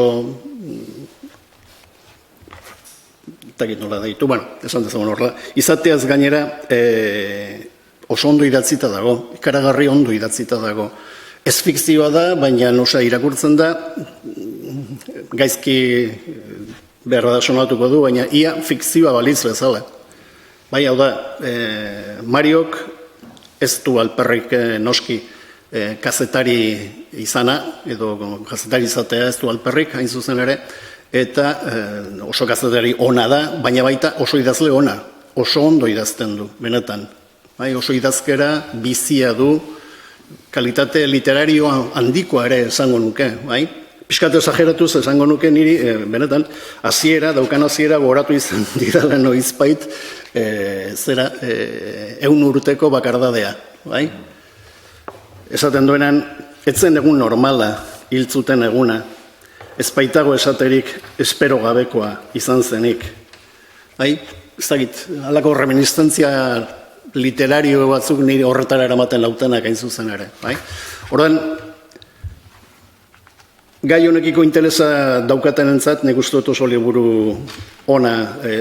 takit nola daitu, bueno, esan dezagun horrela, izateaz gainera oso ondo idatzita dago, ikaragarri ondo idatzita dago. Ez fikzioa da, baina irakurtzen da, gaizki behar da sonatuko du, baina ia fikzioa baliz bezala. Bai, hau da, Mariok ez du alperrik noski kazetari izana, edo kazetari izatea ez du alperrik, hain zuzen ere, eta oso kazetari ona da, baina baita oso idazle ona, oso ondo idazten du, benetan. Oso idazkera bizia du, kalitate literario handikoa ere esango nuke. Piskat esageratuz esango nuke niri, benetan, daukan hasiera gogoratu izan didala noizbait, 100 urteko bakardadea. Esaten duenan, etzen egun normala, hiltzuten eguna, ez baitago esaterik espero gabekoa izan zenik. Ez dakit, halako reminiscentzia literario batzuk nire horretara eramaten lautenak hain zuzen ere. Ordan, gai honekiko interesa daukaten entzat, nik uste dut oso liburu ona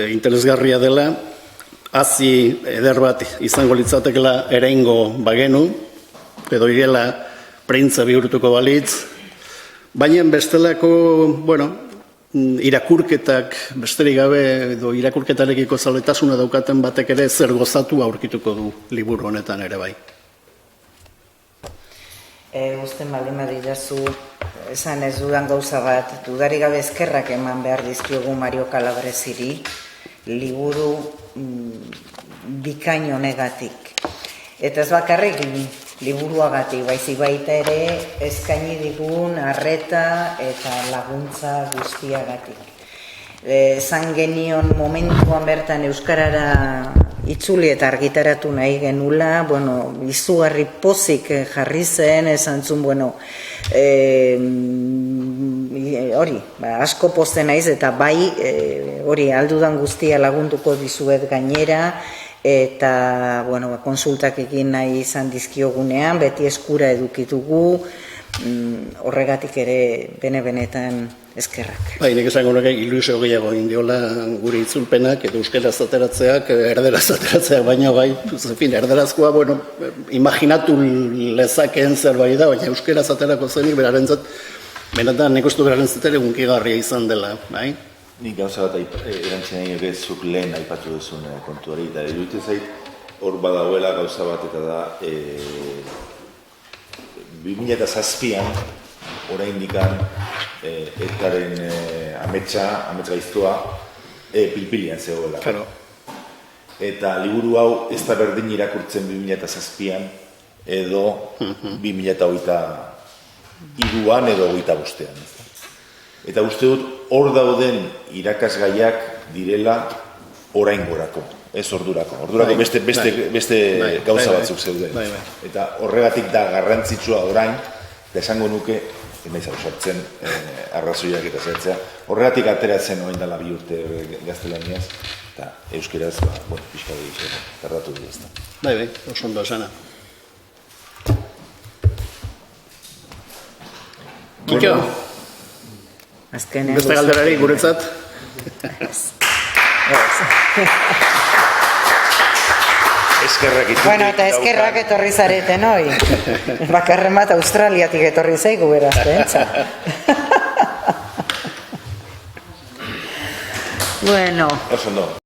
interesgarria dela, hazi eder bat izango litzatekela ereingo bagenu, edo irela printza bihurtuko balitz, baina bestelako, irakurketak besterik gabe edo irakurketarekiko zaletasuna daukaten batek ere zer gozatu aurkituko du liburu honetan ere bai. Usten baldin badidazu, esan ez dudan gauza bat, dudarik gabe eskerrak eman behar dizkiogu Mario Calabresi liburu bikain honegatik. Eta ez bakarrik liburuagatik, baizik baita ere eskaini digun arreta eta laguntza guztiagatik. Zan genion momentuan bertan euskarara itzuli eta argitaratu nahi genula, izugarri pozik jarri zen, esan zuen, hori, asko posten naiz eta bai, hori, aldudan guztia lagunduko dizuet gainera, eta, konsultak egin nahi izan dizkiogunean, beti eskura edukitugu, horregatik ere bene-benetan eskerrak. Nik esango nuke ilusio gehiago indiola gure itzulpenak edo euskaraz ateratzeak, erderaz ateratzeak, baina bai, erderazkoa, imaginatu lezakeen zerbait da, baina euskaraz aterako zenik berarentzat, benetan nik uste berarentzat ere unkigarria izan dela, bai? Nik gauza bat erantzen nahi zuk lehen aipatu duzun kontuari, eta iruditzen zait hor badagoela gauza bat eta da 2007an orain dikan etaren ametsa gaiztoa pilpilian zegoela. Claro. Eta liburu hau ez da berdin irakurtzen 2007an edo 2023an edo 2025an. Eta uste dut hor dauden irakasgaiak direla oraingorako, ez ordurako. Ordurako beste gauza batzuk zeuden. Eta horregatik da garrantzitsua orain, eta esango nuke, emaiz hau sortzen arrazoiak eta zertzea, horregatik ateratzen orain dela 2 urte gaztelaniaz, eta euskeraz, pixka gehiago, tardatu dira ez da. Bai, oso ondo esana. Kiko? Beste galderari guretzat? Eskerrak itutik. Eta eskerrak etorri zareten, hoi? Bakarren bat Australiatik etorri zaigu beraz, pentsa. Oso ondo.